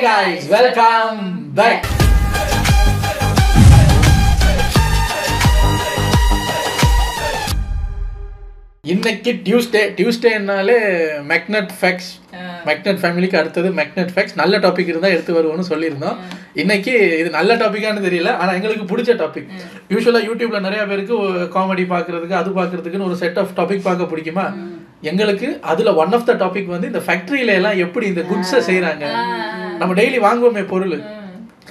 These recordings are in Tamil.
guys, welcome back. இன்னைக்கு டியூஸ்டேனாலே மேக்னட் ஃபேக்ட்ஸ், மேக்னட் ஃபேமிலிக்கு அடுத்தது மேக்னட் ஃபேக்ட்ஸ். நல்ல டாபிக் இருந்தால் எடுத்து வருவோம்னு சொல்லியிருந்தோம். இன்னைக்கு இது நல்ல டாப்பிக்கானு தெரியல, ஆனால் எங்களுக்கு பிடிச்ச டாபிக். யூஸ்வலாக யூடியூப்ல நிறைய பேருக்கு காமெடி பார்க்கறதுக்கு அது பார்க்கறதுக்குன்னு ஒரு செட் ஆஃப் டாபிக் பார்க்க பிடிக்குமா. எங்களுக்கு அதுல ஒன் ஆஃப் த டாபிக் வந்து இந்த ஃபேக்டரியில எல்லாம் எப்படி இந்த குட்ஸை செய்யறாங்க. நம்ம டெய்லி வாங்குவோமே பொருள்,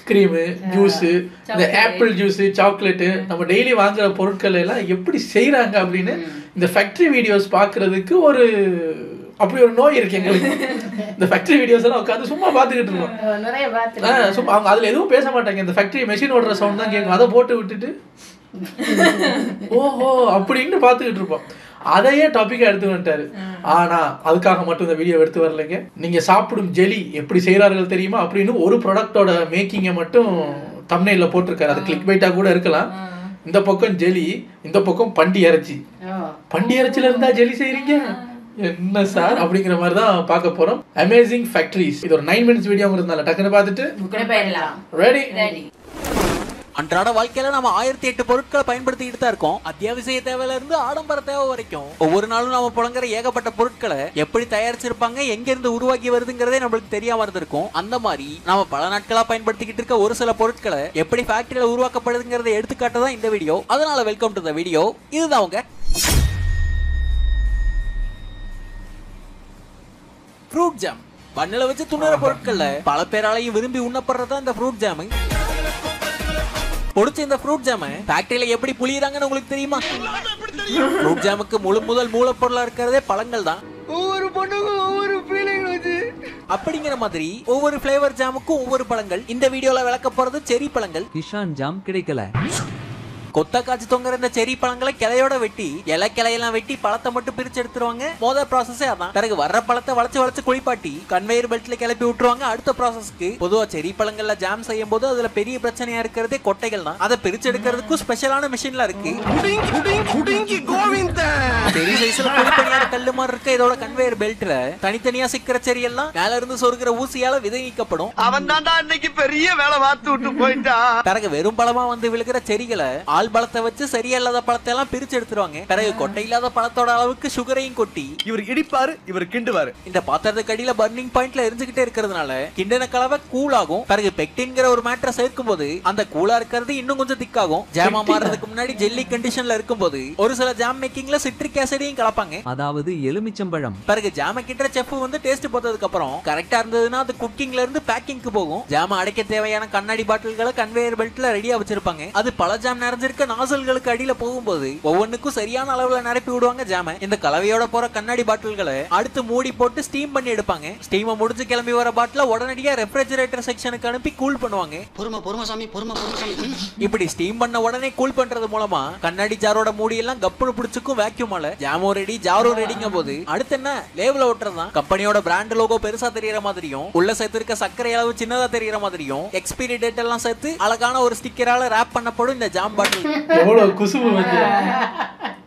கிரீமு, ஜூஸு, இந்த ஆப்பிள் ஜூஸு, சாக்லேட்டு, நம்ம டெய்லி வாங்குற பொருட்கள் எல்லாம் எப்படி செய்யறாங்க அப்படின்னு இந்த ஃபேக்டரி வீடியோஸ் பார்க்கறதுக்கு அப்படி ஒரு நோய் இருக்கு எங்களுக்கு. இந்த ஃபேக்டரி வீடியோஸ் எல்லாம் உட்காந்து சும்மா பார்த்துக்கிட்டு இருக்கோம். சும்மா அவங்க அதுல எதுவும் பேச மாட்டாங்க, இந்த ஃபேக்டரி மெஷின் ஓடுற சவுண்ட் தான் கேட்கும். அதை போட்டு விட்டுட்டு ஓஹோ அப்படின்னு பார்த்துக்கிட்டு இருப்போம். அதையே டாபிக்கா எடுத்து வந்துட்டாரு. ஆனா அதுக்காக மட்டும் இந்த வீடியோ எடுத்து வரலைங்க. நீங்க சாப்பிடும் ஜெலி எப்படி செய்யறார்கள் தெரியுமா அப்படின்னு ஒரு ப்ராடக்டோட மேக்கிங்கை மட்டும் தம்ப்நெயில்ல போட்டிருக்காரு. அது கிளிக் பைட்டா கூட இருக்கலாம். இந்த பக்கம் ஜெலி, இந்த பக்கம் பண்டி இறைச்சி. பண்டி இறைச்சில இருந்தா ஜெலி செய்யறீங்க என்ன சார் அப்படிங்கிற மாதிரி தான் பார்க்க போறோம். Amazing factories. இது ஒரு 9 minutes வீடியோங்கிறதுனால டக்குன்னு பார்த்துட்டு ரெடி. அன்றாட வாழ்க்கையில நம்ம 1008 பொருட்களை பயன்படுத்திக்கிட்டு தான் இருக்கோம். அத்தியாவசிய தேவையில இருந்து ஆடம்பர தேவை வரைக்கும் ஒவ்வொரு நாளும் நம்ம புழங்குற ஏகப்பட்ட பொருட்களை எப்படி தயாரிச்சிருப்பாங்க, எங்க இருந்து உருவாக்கி வருதுங்கிறதே நம்மளுக்கு தெரியாம இருந்திருக்கும். அந்த மாதிரி நம்ம பல நாட்களா பயன்படுத்திக்கிட்டு இருக்க ஒரு சில பொருட்களை எப்படி ஃபேக்டரியில உருவாக்கப்படுதுங்கிறத எடுத்துக்காட்டதான் இந்த வீடியோ. அதனால வெல்கம் டு த வீடியோ. இதுதான் உங்க ஃப்ரூட் ஜாம். பண்ணல வச்சு துணுற பொருட்கள்ல பல பேராலையும் விரும்பி உண்ணப்படுறதா இந்த ஃப்ரூட் ஜாம். பொடிச்ச இந்த ஃப்ரூட் ஜாம் ஃபேக்டரியில எப்படி புளியறாங்கன்னு உங்களுக்கு தெரியுமா? ஃப்ரூட் ஜாமுக்கு முதல் மூலப்பொருளா இருக்கிறதே பழங்கள் தான். ஒவ்வொரு பொண்ணுக்கும் ஒவ்வொரு ஃபீலிங் வந்து அப்படிங்கிற மாதிரி ஒவ்வொரு ஃப்ளேவர் ஜாமுக்கும் ஒவ்வொரு பழங்கள். இந்த வீடியோல விளக்க போறது செரி பழங்கள். கிஷான் ஜாம் கிடைக்கல. கொத்த காய்ச்சி தொங்குற இந்த செரி பழங்களை கிளையோட வெட்டி கிளையெல்லாம் வெட்டி பழத்தை மட்டும் பிரிச்சு எடுத்துருவாங்க. முதல் ப்ராசஸே அதான். பிறகு வர்ற பழத்தை வளைச்சு குளிப்பாட்டி கன்வேயர் பெல்ட்ல கிளப்பி விட்டுருவாங்க அடுத்த ப்ராசஸ்க்கு. பொதுவா செரி பழங்கள்ல ஜாம் செய்யும் போது அதுல பெரிய பிரச்சனையா இருக்கிறதே கொட்டைகள் தான். அதை பிரிச்சு எடுக்கிறதுக்கும் ஸ்பெஷலான மிஷின்ல இருக்கு. பெரிய சைஸ்ல பொடிப்படியான கல்லு மாதிரி இருக்க இதோட கன்வேயர் பெல்ட்ல தனித்தனியா சிக்கிற செரி எல்லாம் மேல இருந்து சொருகிற ஊசியால விதை நீக்கப்படும். அவன் தான்டா அன்னைக்கு பெரிய வேலை பார்த்து விட்டு போயிட்டான். பிறகு வெறும் பழமா வந்து விழுகிற செரிகளை பழத்தை வச்சு சரியா இல்லாத பழத்தை எல்லாம் பிரிச்சு எடுத்துருவாங்க. பிறகு கொட்டை இல்லாத பழத்தோட அளவுக்கு சுகரையும் கொட்டி இவர் இடிப்பாரு, இவர் கிண்டுவாரு. இந்த பாத்திரத்துக்கு அடியில பர்னிங் பாயிண்ட்ல எரிஞ்சுக்கிட்டே இருக்கிறதுனால கிண்டின கலவை கூல் ஆகும். பிறகு பெக்டின்ங்கிற ஒரு மேட்டரை சேர்க்கும் போது அந்த கூலா இருக்கிறது இன்னும் கொஞ்சம் திக்காகும். ஜாமா மாறதுக்கு முன்னாடி ஜெல்லி கண்டிஷன்ல இருக்கும்போது ஒரு சில ஜாம் மேக்கிங்ல சிட்ரிக் ஆசிடையும் கலப்பாங்க, அதாவது எலுமிச்சம்பழம். பிறகு ஜாம கிட்ட செஃப் வந்து டேஸ்ட் பார்த்ததுக்கு அப்புறம் கரெக்டா இருந்ததுன்னா அது குக்கிங்ல இருந்து பேக்கிங்க்கு போகும். ஜாம அடைக்க தேவையான கண்ணாடி பாட்டில்களை கன்வேயர் பெல்ட்ல ரெடியா வச்சிருப்பாங்க. அது பல ஜாம் நிறைஞ்சிருக்க நாசல்களுக்கு அடியில போகும்போது ஒவ்வொன்றுக்கும் சரியான அளவுல நிரப்பி விடுவாங்க ஜாம. இந்த கலவையோட போற கண்ணாடி பாட்டில்களை அடுத்து மூடி போட்டு ஸ்டீம் பண்ணி எடுப்பாங்க. ஸ்டீம் முடிஞ்சு கிளம்பி வர பாட்டில உடனடியா ரெஃப்ரிஜரேட்டர் செக்ஷனுக்கு அனுப்பி கூல் பண்ணுவாங்க. இப்படி ஸ்டீம் பண்ண உடனே கூல் பண்றது மூலமா கண்ணாடி ஜாரோட மூடி எல்லாம் கப்புனு பிடிச்சுக்கும் வேக்யூமால. ஜாமோ ரெடி, ஜாரோ ரெடிங்க போது அடுத்து என்ன லேபிள ஒட்டுறதுதான். கம்பெனியோட பிராண்ட் லோகோ பெருசா தெரியற மாதிரியும் உள்ள சேர்த்திருக்க சர்க்கரை அளவு சின்னதா தெரியற மாதிரியும் எக்ஸ்பைரி டேட் எல்லாம் சேர்த்து அழகான ஒரு ஸ்டிக்கரால ரேப் பண்ணப்படும் இந்த ஜாம் பாட்டில். எவ்வளவு குசும்பு வந்து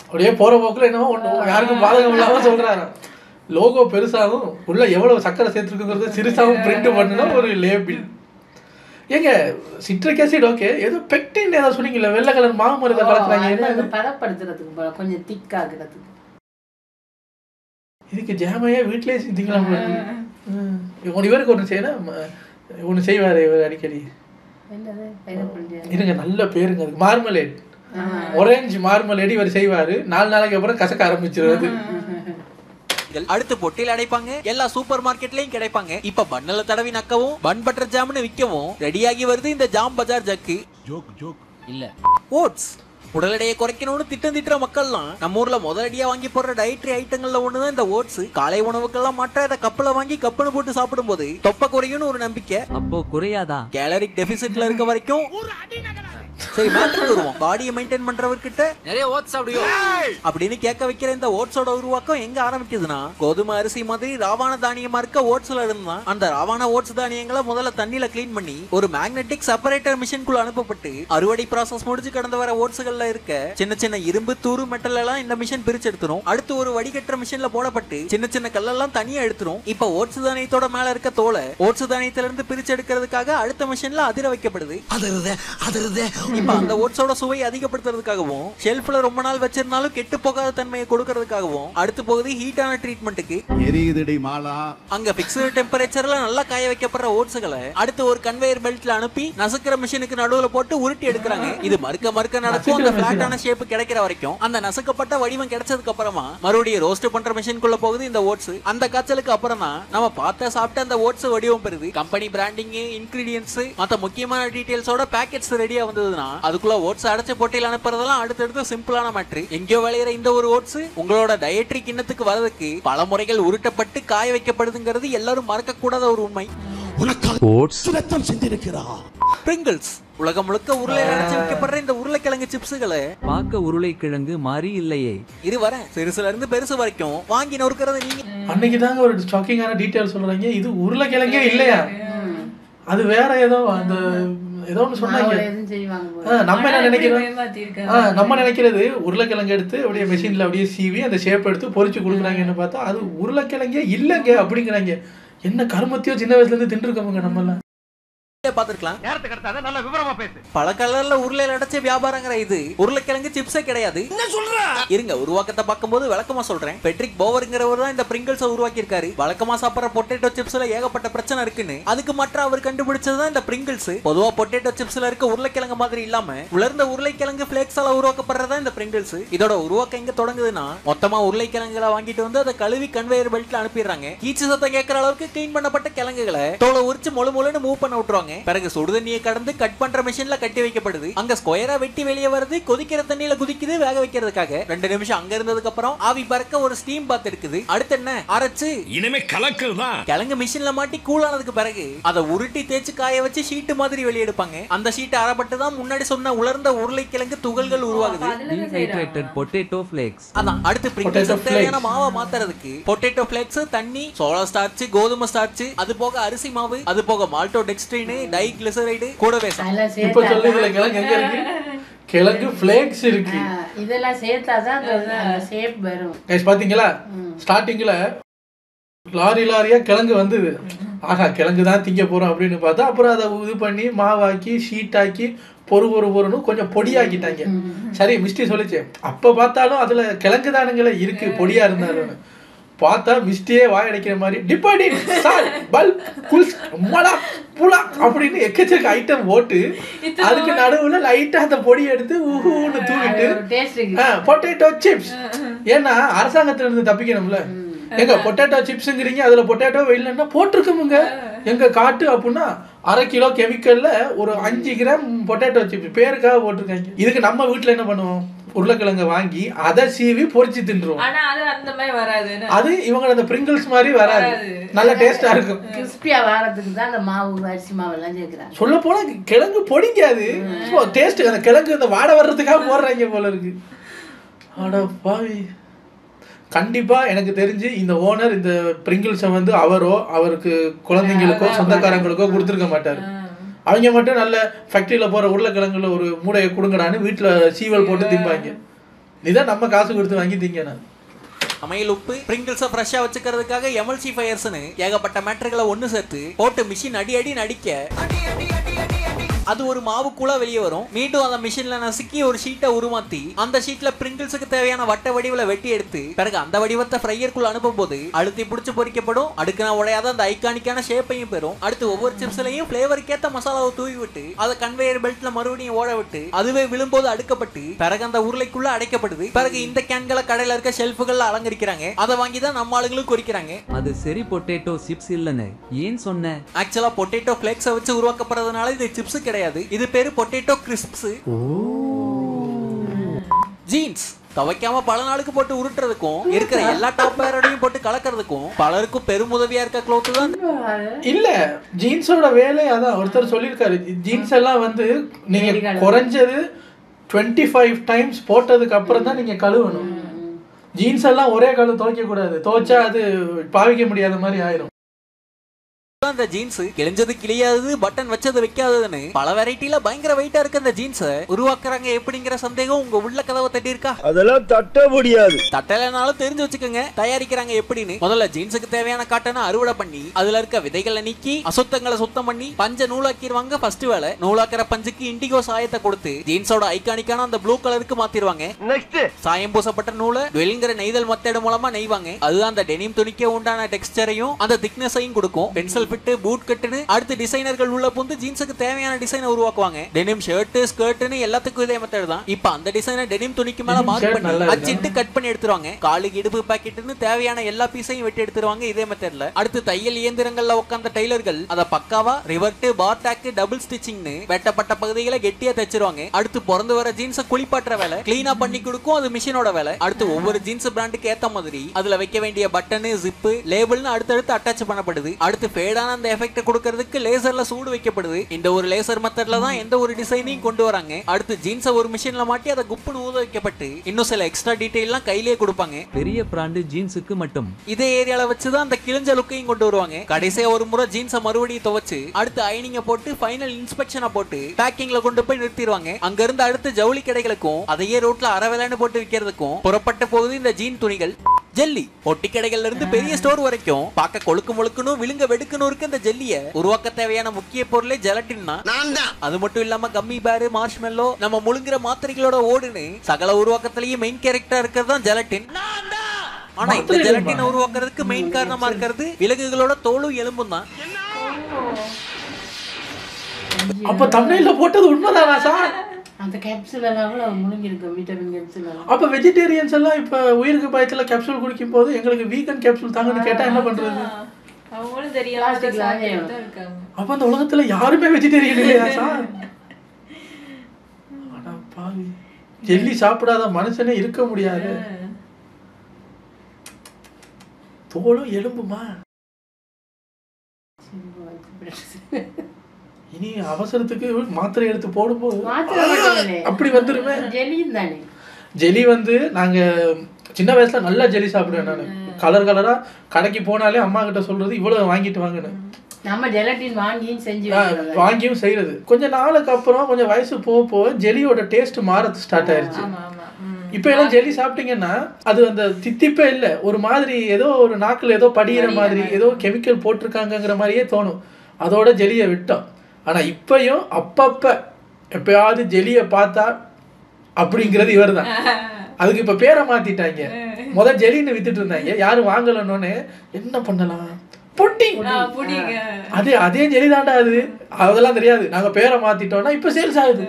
அப்படியே போற போக்குல என்னமோ யாருக்கும் பாதகம் இல்லாம சொல்றாரு. லோகோ பெருசாகவும் உள்ள எவ்வளவு சக்கரை சேர்த்துருக்குங்கிறது சிறுசாகவும் பிரிண்ட் பண்ணுனா ஒரு லேபிள். ஏங்க சிட்ரிக் ஆசிட் ஓகே, ஏதோ பெக்டின் ஏதாவது சொன்னீங்கல்ல, வெள்ளை கலர் மாமருதை கலக்குறாங்க பதப்படுத்துறதுக்கு கொஞ்சம் திக் ஆகுறதுக்கு. இதுக்கு ஜாமையா வீட்லயே செஞ்சீங்களா? இவருக்கு ஒன்று செய்யணும், ஒன்று செய்வாரு இவர் அடிக்கடி. இருங்க நல்ல பேருங்க அதுக்கு, மார்மலேட், ஒரேஞ்ச் மார்மலேட் இவர் செய்வாரு. 4 நாளைக்கு அப்புறம் கசக்க ஆரம்பிச்சிருவாரு. அடுத்து பொட்டில் அடைப்பாங்க. எல்லா சூப்பர் மார்க்கெட்லயும் கிடைப்பாங்க. இப்ப பன்னல தடவி நக்கவும் பன் பட்டர் ஜாம்னு விற்கவும் ரெடியாகி வருது இந்த ஜாம் பஜார் ஜக்கு. இல்ல ஓட்ஸ். உடல் எடையை குறைக்கணும்னு திட்டுற மக்கள்லாம் நம்ம ஊர்ல முதலடியா வாங்கி போடுற டயட்ரி ஐட்டங்கள்ல ஒண்ணுதான் இந்த ஓட்ஸ். காலை உணவுக்கெல்லாம் மாற்ற இதை கப்பல வாங்கி கப்பனு போட்டு சாப்பிடும் போது தொப்பை குறையும்னு ஒரு நம்பிக்கை. அப்போ குறையாதா? கேலரிக் டெபிசிட்ல இருக்க வரைக்கும் சரி மேட்ருக்கு வருவோம். பாடியை மெயின்டைன் பண்றவர்கிட்ட நிறைய ஓட்ஸ் சாப்பிடுவோ அப்படின்னு கேட்க வைக்கிற இந்த ஓட்ஸோட உருவாக்கம் எங்க ஆரம்பிக்குதுன்னா, கோதுமை அரிசி மாதிரி ராவான தானியமா இருக்க ஓட்ஸ்ல இருந்தா அந்த ராவான ஓட்ஸ் தானியங்களை முதல்ல தண்ணியில கிளீன் பண்ணி ஒரு மேக்னெட்டிக் செப்பரேட்டர் மிஷின்குள்ள அனுப்பப்பட்டு அறுவடை ப்ராசஸ் முடிஞ்சு கடந்து வர ஓட்ஸ்கள்ல இருக்க சின்ன சின்ன இரும்பு தூறு மெட்டல் எல்லாம் இந்த மிஷின் பிரிச்சு எடுத்துரும். அடுத்து ஒரு வடிகட்டுற மிஷின்ல போடப்பட்டு சின்ன சின்ன கல்லெல்லாம் தனியா எடுத்துரும். இப்ப ஓட்ஸ் தானியத்தோட மேல இருக்க தோலை ஓட்ஸ் தானியத்துல இருந்து பிரிச்சு எடுக்கிறதுக்காக அடுத்த மிஷின்ல அதிர வைக்கப்படுது. இப்ப அந்த ஓட்ஸோட சுவை அதிகப்படுத்துறதுக்காகவும் ஷெல்ஃப்ல ரொம்ப நாள் வச்சிருந்தாலும் கெட்டு போகாத தன்மையை கொடுக்கறதுக்காகவும் அடுத்து போகுது ஹீட்டான ட்ரீட்மெண்ட்டுக்கு. அங்க பிக்ஸ்டு டெம்பரேச்சர்ல நல்லா காய வைக்கப்படுற ஓட்ஸ்களை அடுத்து ஒரு கன்வேயர் பெல்ட்ல அனுப்பி நசுக்கிற மிஷினுக்கு நடுவுல போட்டு உருட்டி எடுக்கிறாங்க. இது மறுக்க மறுக்க நடக்கும். அந்த பிளாட்டான ஷேப் கிடைக்கிற வரைக்கும் அந்த நசுக்கப்பட்ட வடிவம் கிடைச்சதுக்கு அப்புறமா மறுபடியும் ரோஸ்ட் பண்ற மிஷினுக்குள்ள போகுது இந்த ஓட்ஸ். அந்த காய்ச்சலுக்கு அப்புறம் தான் நம்ம பார்த்த சாப்பிட்ட அந்த ஓட்ஸ் வடிவம் பெறுது. கம்பெனி பிராண்டிங், இன்கிரீடியன்ட்ஸ், மத்த முக்கியமான டீடைல்ஸோட பேக்கெட்ஸ் ரெடியா வந்ததுன்னா அதுக்குள்ள ஓட்ஸ் அடைச்ச போட்டியில் அனுப்புறதெல்லாம் அடுத்தடுத்து சிம்பிளான மேட்ரு. எங்கேயோ விளையிற இந்த ஒரு ஓட்ஸ் உங்களோட டயட்ரி கிண்ணத்துக்கு வரதுக்கு பல முறைகள் உருட்டப்பட்டு காய வைக்கப்படுதுங்கிறது எல்லாரும் மறக்க கூடாத ஒரு உண்மை. பிரிங்கிள்ஸ் உலகம் முழுக்க உருளையில அடைச்சு வைக்கப்படுற இந்த உருளைக்கிழங்கு சிப்ஸ்களை பார்க்க உருளைக்கிழங்கு மாறி இல்லையே. இது வர சிறுசுல இருந்து பெருசு வரைக்கும் வாங்கி நொறுக்கிறது நீங்க. அன்னைக்கு தாங்க ஒரு ஷாக்கிங்கான டீடைல் சொல்றாங்க, இது உருளைக்கிழங்கே இல்லையா, அது வேற ஏதோ அந்த ஏதோ ஒன்று சொன்னாங்க. நம்ம என்ன நினைக்கிறோம், நம்ம நினைக்கிறது உருளைக்கிழங்கு எடுத்து அப்படியே மெஷின்ல அப்படியே சீவி அந்த ஷேப் எடுத்து பொரிச்சு கொடுக்குறாங்கன்னு பார்த்தா அது உருளைக்கிழங்கே இல்லைங்க அப்படிங்கிறாங்க. என்ன கருமத்தையோ சின்ன வயசுல இருந்து தின்றுருக்கோங்க நம்ம எல்லாம். பாத்துக்கலாம். பல கலர்ல உருளையில அடைச்ச வியாபாரங்கிற இது உருளைக்கிழங்கு சிப்ஸே கிடையாது. இருங்க உருவாக்கத்தை பார்க்கும்போது விளக்கமா சொல்றேன். பெட்ரிக் போவர்ங்கிறவர் தான் இந்த பிரிங்கிள்ஸ் உருவாக்கி இருக்காரு. வழக்கமா சாப்பிடுற பொட்டேட்டோ சிப்ஸ்ல ஏகப்பட்ட பிரச்சனை இருக்குன்னு அதுக்கு மற்ற அவர் கண்டுபிடிச்சதுதான் இந்த பிரிங்கிள்ஸ். பொதுவா பொட்டேட்டோ சிப்ஸ்ல இருக்க உருளைக்கிழங்கு மாதிரி இல்லாம உலர்ந்த உருளைக்கிழங்கு பிளேக்ஸால உருவாக்கப்படுறதா இந்த பிரிங்கிள்ஸ். இதோட உருவாக்கம் எங்க தொடங்குதுன்னா, மொத்தமா உருளைக்கிழங்குகளை வாங்கிட்டு வந்து அதை கழுவி கன்வேயர் பெல்ட்ல அனுப்பிடுறாங்க. கீச்சு சத்தம் கேட்கற அளவுக்கு கிளீன் பண்ணப்பட்ட கிழங்குகளை தோலை உரிச்சு மொழு மொழுன்னு மூவ் பண்ண விட்டுருவாங்க. பிறகு சுடுதண்ணியை கடந்து கட் பண்ற மிஷின்ல கட்டி வைக்கப்படுது. அங்க ஸ்கொயரா வெட்டி வெளியே வருது, கொதிக்கிற தண்ணியில குதிக்குது வேக வைக்கிறதுக்காக. 2 நிமிஷம் அங்க இருந்ததுக்கு அப்புறம் ஆவி பறக்க ஒரு ஸ்டீம் பாத் எடுக்குது. அடுத்து என்ன அரைச்சு இனிமே கலக்குதான் கிழங்கு மிஷின்ல மாட்டி கூலானதுக்கு பிறகு அதை உருட்டி தேய்ச்சு காய வச்சு ஷீட் மாதிரி வெளியே எடுப்பாங்க. அந்த ஷீட் அரைப்பட்டு தான் முன்னாடி சொன்ன உலர்ந்த உருளைக்கிழங்கு துகள்கள் உருவாகுது. Dehydrated potato flakes. அதான் அடுத்து பிரிங்கிள்ஸ் தேவையான மாவை மாத்துறதுக்கு பொட்டேட்டோ ஃப்ளேக்ஸ், தண்ணி, சோளா ஸ்டார்ச், கோதுமை ஸ்டார்ச், அது போக அரிசி மாவு, அது போக மால்டோடெக்ஸ்ட்ரின், டைகிளிசரைடு கூடவே இப்ப சொல்லுங்க கிழங்கு எங்க இருக்கு, கிழங்கு ஃப்ளேக்ஸ் இருக்கு. இதெல்லாம் சேர்த்தாதான் அந்த ஷேப் வரும். கைஸ் பாத்தீங்களா, ஸ்டார்டிங்ல லாரியா கிழங்கு வந்தது. ஆஹா கிழங்கு தான் திங்க போறோம் அப்படின்னு பார்த்தா அப்புறம் அதை இது பண்ணி மாவாக்கி ஷீட்டாக்கி பொறுன்னு கொஞ்சம் பொடியாக்கிட்டாங்க. சரி மிஸ்டி சொல்லிச்சு, அப்ப பார்த்தாலும் அதுல கிழங்கு தானுங்களே இருக்கு பொடியா இருந்தாலும். பார்த்தா மிஸ்டியே வாயடைக்கிற மாதிரி டிபார்டிங் சால் பல் குல்ஸ் மலா புலா அப்படின்னு எக்கச்சக்க ஐட்டம் போட்டு அதுக்கு நடுவுல லைட்டா அந்த பொடியை எடுத்து ஊன்னு தூவிட்டு பொட்டேட்டோ சிப்ஸ். ஏன்னா அரசாங்கத்துல இருந்து தப்பிக்கணும்ல. எங்க பொட்டேட்டோ சிப்ஸுங்கிறீங்க, அதுல பொட்டேட்டோ இல்லைன்னா போட்டிருக்கோமுங்க எங்க காட்டு அப்படின்னா 1/2 கிலோ கெமிக்கல்ல ஒரு 5 கிராம் பொட்டேட்டோ சிப்ஸ் பேருக்காக போட்டிருக்காங்க. இதுக்கு நம்ம வீட்டுல என்ன பண்ணுவோம், உருளைக்கிழங்க வாங்கி அதை சீவி பொரிச்சு தின்றுவோம். அது இவங்க அந்த பிரிங்கிள்ஸ் மாதிரி வராது, நல்ல டேஸ்டா இருக்கும். கிறிஸ்பியா வரதுக்கு தான் அந்த மாவு அரிசி மாவு எல்லாம் சேர்க்கிறாங்க. சொல்ல போனா கிழங்கு பொடிக்காது, டேஸ்ட் அந்த கிழங்கு அந்த வாடை வர்றதுக்காக போடுறாங்க போல இருக்கு. அட பாவி. கண்டிப்பா எனக்கு தெரிஞ்சு இந்த ஓனர் இந்த பிரிங்கிள்ஸை வந்து அவரோ அவருக்கு குழந்தைங்களுக்கோ சொந்தக்காரங்களுக்கோ கொடுத்துருக்க மாட்டாரு. அவங்க மட்டும் நல்ல ஃபேக்டரியில போற உருளைக்கிழங்குல ஒரு மூடையை கொடுங்கடான்னு வீட்டுல சீவல் போட்டு திம்பாங்க. இதான் நம்ம காசு கொடுத்து வாங்கி திங்க. சமையல் உப்பு பிரிங்கிள்ஸை ஃப்ரெஷ்ஷா வச்சுக்கிறதுக்காக எமல்சிஃபயர்ஸ்னு ஏகப்பட்ட மேட்டர்களை ஒன்று சேர்த்து போட்டு மிஷின் அடி நடிக்க அது ஒரு மாவுக்குள்ள வெளியே வரும். மீண்டும் அந்த மிஷின்ல நசுக்கி ஒரு ஷீட்டை உருமாத்தி அந்த ஷீட்ல பிரிங்கிள்ஸுக்கு தேவையான வட்ட வடிவுல வெட்டி எடுத்து பிறகு அந்த வடிவத்தை ஃப்ரையருக்குள்ள அனுப்பும் போது அழுத்தி பிடிச்சு பொரிக்கப்படும். அடுக்குனா உடையாத அந்த ஐகானிக்கான ஷேப்பையும் பெறும். அடுத்து ஒவ்வொரு சிப்ஸ்லையும் ஃபிளேவருக்கேத்த மசாலாவை தூவி விட்டு அதை கன்வேயர் பெல்ட்ல மறுபடியும் ஓட விட்டு அதுவே விழும்போது அடுக்கப்பட்டு பிறகு அந்த உருளைக்குள்ள அடைக்கப்படுது. பிறகு இந்த கேன்களை கடையில இருக்க ஷெல்ஃபுகள்ல அலங்கரிக்கிறாங்க. அதை வாங்கி தான் நம்ம ஆளுங்களும் குறிக்கிறாங்க. அது சரி பொட்டேட்டோ சிப்ஸ் இல்லன்னு ஏன் சொன்ன? ஆக்சுவலா பொட்டேட்டோ ஃபிளேக்ஸை வச்சு உருவாக்கப்படுறதுனால இது சிப்ஸ் கிடையாது, இது பேரு பொட்டேட்டோ கிரிஸ்ப்ஸ். ஜீன்ஸ் துவைக்காம பல நாளுக்கு போட்டு உருட்டுறதுக்கும் இருக்கிற எல்லா டாப் வேரோடையும் போட்டு கலக்கிறதுக்கும் பலருக்கும் பெருமுதவியா இருக்க க்ளோத் தான். இல்ல ஜீன்ஸோட வேலை அதான். ஒருத்தர் சொல்லியிருக்காரு, ஜீன்ஸ் எல்லாம் வந்து நீங்க குறைஞ்சது 25 டைம்ஸ் போட்டதுக்கு அப்புறம் தான் நீங்க கழுவணும். ஜீன்ஸ் எல்லாம் ஒரே கழுவு துவைக்க கூடாது, துவைச்சா அது பாவிக்க முடியாத மாதிரி ஆயிரும். அந்த ஜீன்ஸ் கிழிஞ்சது கிளியாது, பட்டன் வச்சது வைக்காததுன்னு பல வெரைட்டில பயங்கர வெயிட்டா இருக்க அந்த ஜீன்ஸை உருவாக்குறாங்க எப்படிங்கிற சந்தேகம் உங்க உள்ள கதவை தட்டி இருக்கா? அதெல்லாம் தட்ட முடியாது. தட்டலைனாலும் தெரிஞ்சு வச்சுக்கோங்க தயாரிக்கிறாங்க எப்படின்னு. முதல்ல ஜீன்ஸுக்கு தேவையான காட்டனை அறுவடை பண்ணி அதுல இருக்க விதைகளை நீக்கி அசுத்தங்களை சுத்தம் பண்ணி பஞ்ச நூலாக்கிடுவாங்க. ஃபர்ஸ்ட் வேலை நூலாக்கிற பஞ்சுக்கு இண்டிகோ சாயத்தை கொடுத்து ஜீன்ஸோட ஐகானிக்கான அந்த ப்ளூ கலருக்கு மாத்திடுவாங்க. நெக்ஸ்ட் சாயம் பூசப்பட்ட நூலை டுவெல்ங்கிற நெய்தல் மெத்தட் மூலமா நெய்வாங்க. அதுதான் அந்த டெனிம் துணிக்கு உண்டான டெக்ஸ்டரையும் அந்த திக்னஸையும் கொடுக்கும். பென்சில் ஃபிட், பூட் கட்னு அடுத்து டிசைனர்கள் உள்ள புந்து ஜீன்ஸுக்கு தேவையான டிசைனை உருவாக்குவாங்க. டெனிம் ஷர்ட், ஸ்கர்ட்னு எல்லாத்துக்கும் இதே மெத்தட் தான். இப்போ அந்த டிசைனை டெனிம் துணிக்கு மேல மார்க் பண்ணி அச்சிட்டு கட் பண்ணி எடுத்துருவாங்க. காலு இடுப்பு பாக்கெட்னு தேவையான எல்லா பீஸையும் வெட்டி எடுத்துருவாங்க இதே மெத்தட்ல. அடுத்து தையல் இயந்திரங்கள்ல உட்கார்ந்த டைலர்கள் அத பக்காவா ரிவர்ட், பார் டாக், டபுள் ஸ்டிச்சிங்னு வெட்டப்பட்ட பகுதிகளை கெட்டியா தைச்சிருவாங்க. அடுத்து பிறந்து வர ஜீன்ஸை குளிப்பாட்டுற வேலை, கிளீனா பண்ணி கொடுக்கும் அது மிஷினோட வேலை. அடுத்து ஒவ்வொரு ஜீன்ஸ் பிராண்டுக்கு ஏத்த மாதிரி அதுல வைக்க வேண்டிய பட்டனு, ஜிப்பு, லேபிள்னு அடுத்தடுத்து அட்டாச் பண்ணப்படுது. அடுத்து ஃபேடான அந்த எஃபெக்ட் கொடுக்கிறதுக்கு லேசர்ல சூடு வைக்கப்படுது. இந்த ஒரு லேசர் மெத்தட்ல தான் எந்த ஒரு டிசைனையும் கொண்டு வராங்க. அடுத்து ஜீன்ஸை ஒரு மிஷின்ல மாட்டி அதை குப்புன்னு ஊத வைக்கப்பட்டு இன்னும் சில எக்ஸ்ட்ரா டீடைல்லாம் கையிலேயே கொடுப்பாங்க. பெரிய பிராண்டு ஜீன்ஸுக்கு மட்டும் இதே ஏரியால வச்சுதான் அந்த கிழிஞ்ச லுக்கையும் கொண்டு வருவாங்க. கடைசியா ஒரு முறை ஜீன்ஸை மறுபடியும் துவைச்சு அடுத்து அயனிங்க போட்டு ஃபைனல் இன்ஸ்பெக்ஷனை போட்டு பேக்கிங்ல கொண்டு போய் நிறுத்திடுவாங்க. அங்க இருந்து அடுத்து ஜவுளி கடைகளுக்கும் அதையே ரோட்ல அரவேலன்னு போட்டு விற்கிறதுக்கும் புறப்பட்ட போகுது இந்த ஜீன் துணிகள். ஜெல்லி பொட்டி கடைகள்ல இருந்து பெரிய ஸ்டோர் வரைக்கும் பார்க்க கொழுக்கு முழுக்கணும் விழுங்க வெடுக்கணும் இருக்கு. இந்த ஜெல்லிய உருவாக்க தேவையான முக்கிய பொருளே ஜெலட்டின் தான். அது மட்டும் இல்லாம கம்மி பேர், மார்ஷ்மெல்லோ, நம்ம முழுங்குற மாத்திரைகளோட ஓடுன்னு சகல உருவாக்கத்திலேயே மெயின் கேரக்டரா இருக்கிறது தான் ஜெலட்டின். ஆனா இந்த ஜெலட்டின் உருவாக்குறதுக்கு மெயின் காரணமா இருக்கிறது விலங்குகளோட தோலும் எலும்பும் தான். அப்ப தமிழ்ல போட்டது உண்மைதானா சார்? அந்த கேப்சூல் எல்லாம் கூட முழுங்கி இருக்கு, விட்டமின் கேப்சூல் எல்லாம். அப்ப வெஜிடேரியன்ஸ் எல்லாம் இப்ப உயிருக்கு பயத்துல கேப்சூல் குடிக்கும் போது எங்களுக்கு வீகன் கேப்சூல் தாங்கன்னு கேட்டா என்ன பண்றது? அவங்களும் தெரியாம இருக்காங்க. அப்ப அந்த உலகத்துல யாருமே வெஜிடேரியன் இல்லையா சார்? அட பாவி, ஜெல்லி சாப்பிடாத மனுஷனே இருக்க முடியாது. தோலும் எலும்புமா? இனி அவசரத்துக்கு மாத்திரை எடுத்து போடும்போது அப்படி வந்துருமே. ஜெலி வந்து நாங்க சின்ன வயசுல நல்லா ஜெலி சாப்பிடுவேன் நானு. கலர் கலரா கடைக்கு போனாலே அம்மா கிட்ட சொல்றது இவ்வளவு வாங்கிட்டு வாங்கினேன். நம்ம ஜெலட்டின் வாங்கியும் செய்யறது. கொஞ்ச நாளுக்கு அப்புறம் கொஞ்சம் வயசு போக ஜெலியோட டேஸ்ட் மாறது ஸ்டார்ட் ஆயிருச்சு. இப்ப எல்லாம் ஜெல்லி சாப்பிட்டீங்கன்னா அது அந்த தித்திப்பே இல்லை, ஒரு மாதிரி ஏதோ ஒரு நாக்குல ஏதோ படிகிற மாதிரி ஏதோ கெமிக்கல் போட்டிருக்காங்கிற மாதிரியே தோணும். அதோட ஜெலியை விட்டோம். ஆனா இப்பயும் அப்பப்ப எப்பயாவது ஜெலியை பார்த்தா அப்படிங்கிறது இவர் தான். அதுக்கு இப்ப பேரை மாத்திட்டாங்க. முதல் ஜெலின்னு வித்துட்டு இருந்தாங்க, யாரும் வாங்கலன்னு என்ன பண்ணலாம், அதே ஜெலி தாண்டா அது, அதெல்லாம் தெரியாது. நாங்க பேரை மாத்திட்டோம்னா இப்ப சேல்ஸ் ஆகுது.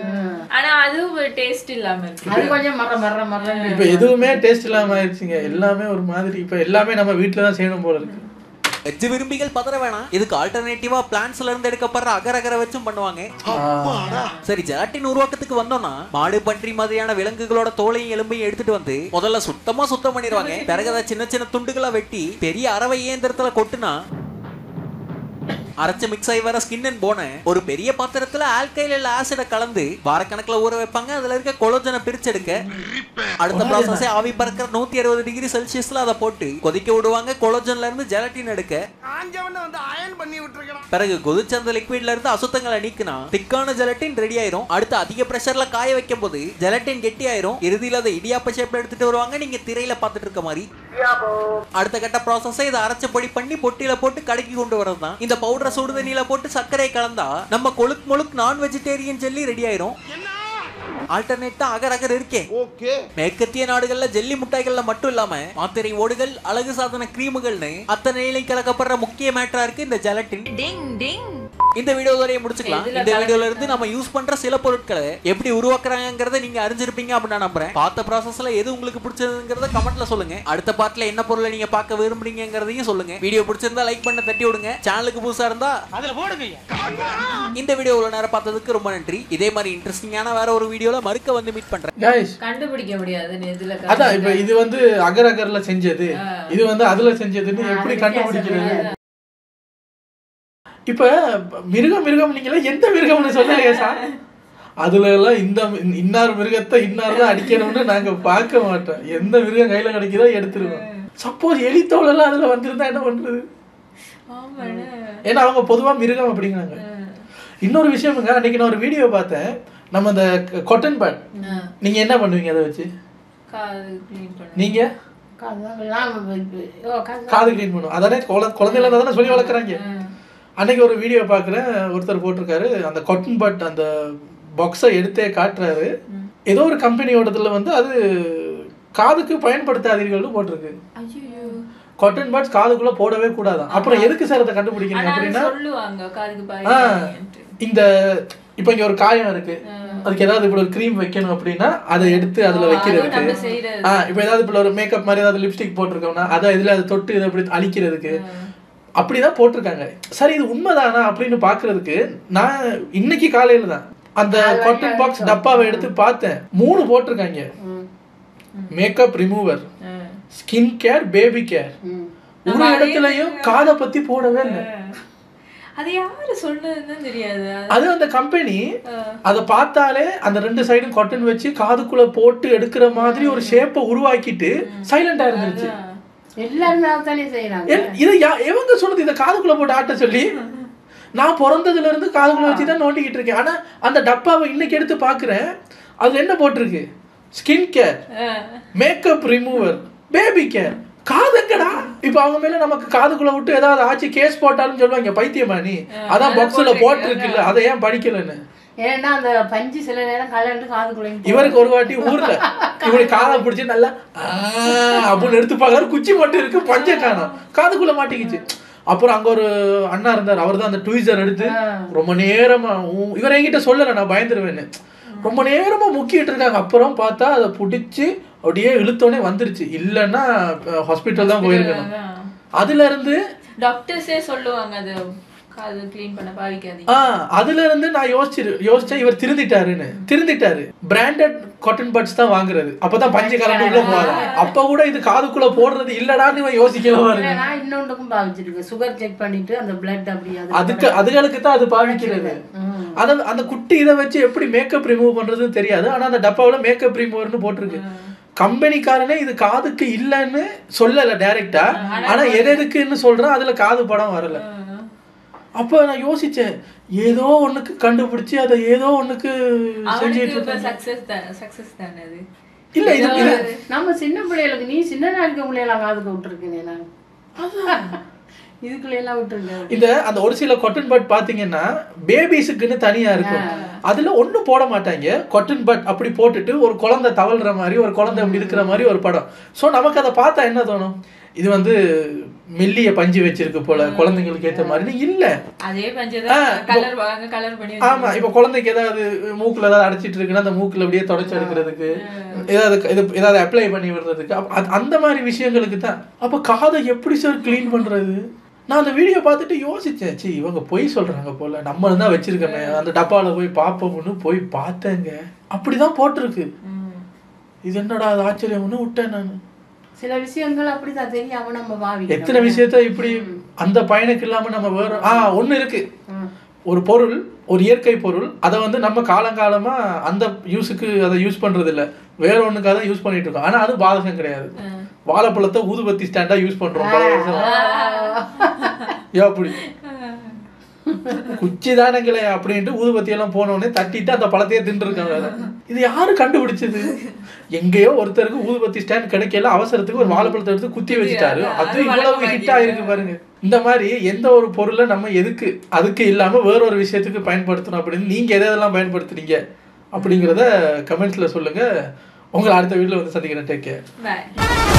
ஆனா அது டேஸ்ட் இல்லாம இருக்கு. அது கொஞ்சம் மர இப்ப எதுவுமே டேஸ்ட் இல்லாம ஆயிடுச்சுங்க. எல்லாமே ஒரு மாதிரி. இப்ப எல்லாமே நம்ம வீட்டுல தான் செய்யணும் போல இருக்கு. வெஜ் விரும்பிகள் பதற வேணாம். இதுக்கு ஆல்டர்னேட்டிவா பிளான்ட்ஸ்ல இருந்து எடுக்கப்படுற அகரகர வச்சும் பண்ணுவாங்க. சரி, ஜெலட்டின் உருவாக்கத்துக்கு வந்தோம்னா மாடு, பன்றி மாதிரியான விலங்குகளோட தோலையும் எலும்பையும் எடுத்துட்டு வந்து முதல்ல சுத்தம் பண்ணிடுவாங்க. பிறகு அதை சின்ன சின்ன துண்டுகளா வெட்டி பெரிய அரவை இயந்திரத்துல கொட்டுனா அரைச்சு மிக்ஸ் ஆகி வர ஸ்கின் அண்ட் போனை ஒரு பெரிய பாத்திரத்துல ஆல்கைல் இல்ல ஆசிட கலந்து வாரக்கணக்குல ஊற வைப்பாங்க. அதுல இருக்க கொலோஜனை பிரிச்செடுக்க அடுத்த ப்ராசஸ் ஆவி பறக்கிற 160 டிகிரி செல்சியஸ்ல அதை போட்டு கொதிக்க விடுவாங்க. கொலோஜன்ல இருந்து ஜெலட்டின் எடுக்க பிறகு கொதிச்ச அந்த லிக்விட்ல இருந்து அசுத்தங்களை நீக்கினா திக்கான ஜெலட்டின் ரெடி ஆயிரும். அடுத்து அதிக பிரஷர்ல காய வைக்கும் போது ஜெலட்டின் கெட்டி ஆயிரும். இறுதியில அதை இடியாப்ப ஷேப்ல எடுத்துட்டு வருவாங்க, நீங்க திரையில பாத்துட்டு இருக்க மாதிரி. அடுத்த கட்ட ப்ராசஸ் இதை அரைச்சு பொடி பண்ணி பொட்டியில போட்டு கடைக்கு கொண்டு வரது தான். இந்த பவுடர் சுடு தண்ணியில போட்டு சர்க்கரை கலந்தா நம்ம கொழுக்கு முழுக்கு நான் வெஜிடேரியன் ஜெல்லி ரெடி ஆயிரும். ஆல்டர்னேட்டா அகர் இருக்கே. மேற்கத்திய நாடுகள்ல ஜெல்லி முட்டாய்கள்ல மட்டும் இல்லாம மாத்திரை ஓடுகள், அழகு சாதன கிரீமுகள்னு அத்தனை நிலையும் கலக்கப்படுற முக்கிய மேட்டரா இருக்கு இந்த ஜெலட்டின். இந்த வீடியோவோடய முடிச்சுக்கலாம். இந்த வீடியோல இருந்து நம்ம யூஸ் பண்ற சில பொருட்களை எப்படி உருவாக்குறாங்கங்கறத நீங்க அறிஞ்சிருப்பீங்க அப்படி நான் நம்புறேன். பார்த்த ப்ராசஸ்ல எது உங்களுக்கு பிடிச்சதுங்கறத கமெண்ட்ல சொல்லுங்க. அடுத்த பார்ட்ல என்ன பொருளை நீங்க பார்க்க விரும்புறீங்கங்கறதையும் சொல்லுங்க. வீடியோ பிடிச்சிருந்தா லைக் பண்ண தட்டி விடுங்க. சேனலுக்கு புதுசா இருந்தா அதுல போடுங்க. இந்த வீடியோ இவ்வளவு நேரம் பார்த்ததுக்கு ரொம்ப நன்றி. இதே மாதிரி இன்ட்ரெஸ்டிங்கான வேற ஒரு வீடியோல மறுக்க வந்து மீட் பண்றேன். गाइस கண்டுபிடிக்க முடியாது இதுல. அதான் இப்போ இது வந்து அகர் அகர்ல செஞ்சது, இது வந்து அதுல செஞ்சதுன்னு எப்படி கண்டுபிடிக்கிறது? இப்ப மிருகம் நீங்களே எந்த மிருகம்னு சொல்லலையே சார். அதுல எல்லாம் இந்த இன்னார் மிருகத்தை இன்னார் தான் அடிக்கணும்னு நாங்க பார்க்க மாட்டோம். எந்த மிருகம் கையில கிடைக்குதோ எடுத்துருவோம். சப்போஸ் எலித்தோல் எல்லாம் அதுல வந்திருந்தா என்ன பண்றது? ஏன்னா அவங்க பொதுவா மிருகம் அப்படிங்கிறாங்க. இன்னொரு விஷயமுங்க, அன்னைக்கு நான் ஒரு வீடியோ பார்த்தேன். நம்ம இந்த காட்டன் பட் நீங்க என்ன பண்ணுவீங்க அதை வச்சு? நீங்க காது கிளீன் பண்ணுவோம். அதானே குழந்தைல தானே சொல்லி வளர்க்குறாங்க. அன்னைக்கு ஒரு வீடியோ பார்க்குறேன், ஒருத்தர் போட்டிருக்காரு, அந்த காட்டன் பட் அந்த பாக்ஸை எடுத்தே காட்டுறாரு. ஏதோ ஒரு கம்பெனியோடதுல வந்து அது காதுக்கு பயன்படுத்தாதீர்கள்னு போட்டிருக்கு. காட்டன் பட்ஸ் காதுக்குள்ள போடவே கூடாதான். அப்புறம் எதுக்கு சார் அதை கண்டுபிடிக்கிறீங்க அப்படின்னா, இந்த இப்போ இங்க ஒரு காயம் இருக்கு, அதுக்கு ஏதாவது இப்படி ஒரு க்ரீம் வைக்கணும் அப்படின்னா அதை எடுத்து அதுல வைக்கிறதுக்கு, இப்போ ஏதாவது இப்படி ஒரு மேக்கப் மாதிரி ஏதாவது லிப்ஸ்டிக் போட்டிருக்கோம்னா அதை இதுல அதை தொட்டு இதை அப்படி அழிக்கிறதுக்கு அப்படிதான் போட்டிருக்காங்க. சரி இது உண்மைதானா அப்படின்னு பாக்குறதுக்கு நான் இன்னைக்கு காலையில தான் அந்த காட்டன் பாக்ஸ் டப்பாவை எடுத்து பார்த்தேன். 3 போட்டிருக்காங்க. Makeup remover, skin care, baby care. ஒரு இடத்துலயும் காதை பத்தி போடவே இல்லை. அது யாரு சொன்னதுன்னு தெரியாது. அது அந்த கம்பெனி அதை பார்த்தாலே அந்த 2 சைடும் காட்டன் வச்சு காதுக்குள்ள போட்டு எடுக்கிற மாதிரி ஒரு ஷேப்பை உருவாக்கிட்டு சைலண்டா இருந்துச்சு. எல்லாருமே தானே செய்யறாங்க. இதை எவங்க சொன்னது இதை காதுக்குள்ள போட்டு ஆட்ட சொல்லி? நான் பிறந்ததுல இருந்து காதுக்குள்ள வச்சுதான் நோண்டிக்கிட்டு இருக்கேன். ஆனா அந்த டப்பாவை இன்னைக்கு எடுத்து பாக்குறேன், அதுல என்ன போட்டிருக்கு? Skin care, makeup remover, baby care. காதுங்கடா. இப்ப அவங்க மேல நமக்கு காதுக்குள்ள விட்டு ஏதாவது ஆச்சு கேஸ் போட்டாலும் சொல்லுவாங்க, பைத்தியமா நீ, அதான் பாக்ஸ்ல போட்டிருக்குல்ல அதை ஏன் படிக்கலன்னு. ஏன்னா அந்த பஞ்சு சில நேரம் கலந்து காதுக்குள்ள. இவருக்கு ஒரு வாட்டி ஊர்ல இப்படி காதை பிடிச்சி நல்லா அப்படின்னு எடுத்து பார்க்கறாரு, குச்சி மட்டும் இருக்கு, பஞ்சை காணோம், காதுக்குள்ள மாட்டிக்கிச்சு. அப்புறம் அங்க ஒரு அண்ணா இருந்தார், அவர் தான் அந்த ட்வீசர் எடுத்து ரொம்ப நேரமா, இவர் என்கிட்ட சொல்லல நான் பயந்துருவேன்னு, ரொம்ப நேரமா முக்கிட்டு இருக்காங்க. அப்புறம் பார்த்தா அதை பிடிச்சி அப்படியே இழுத்தோடனே வந்துருச்சு. இல்லைன்னா ஹாஸ்பிட்டல் தான் போயிருக்கணும். அதுல இருந்து டாக்டர்ஸே சொல்லுவாங்க அது காது க்ளீன் பண்ண பாவிக்காதீங்க. அதுல இருந்து நான் யோசிச்சேன் இவர் திருந்திட்டாரு. பிராண்டட் காட்டன் பட்ஸ் தான் வாங்குறது, அப்பதான் பஞ்சு கலந்து உள்ள போவாங்க. அப்ப கூட இது காதுக்குள்ள போடுறது இல்லடான்னு இவன் யோசிக்கல பாருங்க. நான் இன்னொன்றுக்கும் பாவிச்சிருக்கேன், சுகர் செக் பண்ணிட்டு அந்த பிளட் அப்படியே அதுகளுக்கு தான் அது பாவிக்கிறது. அந்த குட்டி இதை வச்சு எப்படி மேக்கப் ரிமூவ் பண்றதுன்னு தெரியாது. ஆனா அந்த டப்பாவில் மேக்கப் ரிமூவர்னு போட்டிருக்கு. கம்பெனிக்காரனே இது காதுக்கு இல்லைன்னு சொல்லல டைரக்டா, ஆனா எதுக்குன்னு சொல்றான், அதுல காது படம் வரல. அப்ப நான் யோசிச்சேன், ஏதோ ஒண்ணுக்கு கண்டுபிடிச்சு அதை ஏதோ ஒண்ணுக்கு செஞ்சுட்டு இருக்கேன். இல்ல இது நம்ம சின்ன பிள்ளைகளுக்கு, நீ சின்னதா இருக்க பிள்ளைகளா காதுக்கு விட்டுருக்கேன் நான், இதுக்குள்ள எல்லாம் விட்டுருக்கேன். இந்த அந்த ஒரு சில காட்டன் பட் பாத்தீங்கன்னா பேபிஸுக்குன்னு தனியா இருக்கும், அதுல ஒண்ணும் போட மாட்டாங்க. காட்டன் பட் அப்படி போட்டுட்டு ஒரு குழந்தை தவழ்ற மாதிரி, ஒரு குழந்தை அப்படி இருக்கிற மாதிரி ஒரு படம். ஸோ நமக்கு அதை பார்த்தா என்ன தோணும், இது வந்து மெல்லிய பஞ்சு வச்சிருக்கு போல குழந்தைங்களுக்கு ஏற்ற மாதிரி. இல்ல அதே பஞ்சு தான் கலர் பண்ணி. ஆமா, இப்ப குழந்தைக்கு ஏதாவது மூக்குல ஏதாவது அடைச்சிட்டு இருக்குன்னா அந்த மூக்குல அப்படியே தொடச்சு எடுக்கிறதுக்கு, ஏதாவது அப்ளை பண்ணி விடுறதுக்கு, அந்த மாதிரி விஷயங்களுக்கு தான். அப்ப காதை எப்படி சார் கிளீன் பண்றது? நான் அந்த வீடியோ பார்த்துட்டு யோசிச்சேன், சி இவங்க பொய் சொல்றாங்க போல, நம்ம தான் வச்சிருக்கோமே, அந்த டப்பாவில் போய் பார்ப்போம்னு போய் பார்த்தேங்க, அப்படிதான் போட்டிருக்கு. இது என்னடா அது ஆச்சரியம்னு விட்டேன் நான். சில விஷயங்கள் அப்படிதான் தெரியாம நம்ம பாவிக்கிறோம். எத்தனை விஷயத்த இப்படி அந்த பயனுக்கு இல்லாம நம்ம வேற ஒண்ணு இருக்கு, ஒரு பொருள், ஒரு இயற்கை பொருள், அதை வந்து நம்ம காலங்காலமா அந்த யூஸுக்கு அதை யூஸ் பண்றது இல்ல, வேற ஒண்ணுக்காக தான் யூஸ் பண்ணிட்டு இருக்கோம். ஆனா அது பாதகம் கிடையாது. வாழைப்பழத்தை ஊதுபத்தி ஸ்டாண்டா யூஸ் பண்றோம் பல வருஷம். அப்படி குச்சி தானங்களே அப்படின்ட்டு ஊதுபத்தி எல்லாம் போனோடனே தட்டிட்டு அந்த பழத்தையே தின்றுருக்காங்க. இது யாரு கண்டுபிடிச்சது? எங்கேயோ ஒருத்தருக்கு ஊதுபத்தி ஸ்டாண்ட் கிடைக்கல, அவசரத்துக்கு ஒரு வாழைப்பழத்தை எடுத்து குத்தி வச்சுட்டாரு, அது இவ்வளவு ஹிட் ஆயிருக்கு பாருங்க. இந்த மாதிரி எந்த ஒரு பொருளை நம்ம எதுக்கு அதுக்கு இல்லாம வேற ஒரு விஷயத்துக்கு பயன்படுத்தணும் அப்படின்னு நீங்க எதெல்லாம் பயன்படுத்துறீங்க அப்படிங்கிறத கமெண்ட்ஸ்ல சொல்லுங்க. உங்களை அடுத்த வீடியோல வந்து சந்திக்கிறேன். Take care.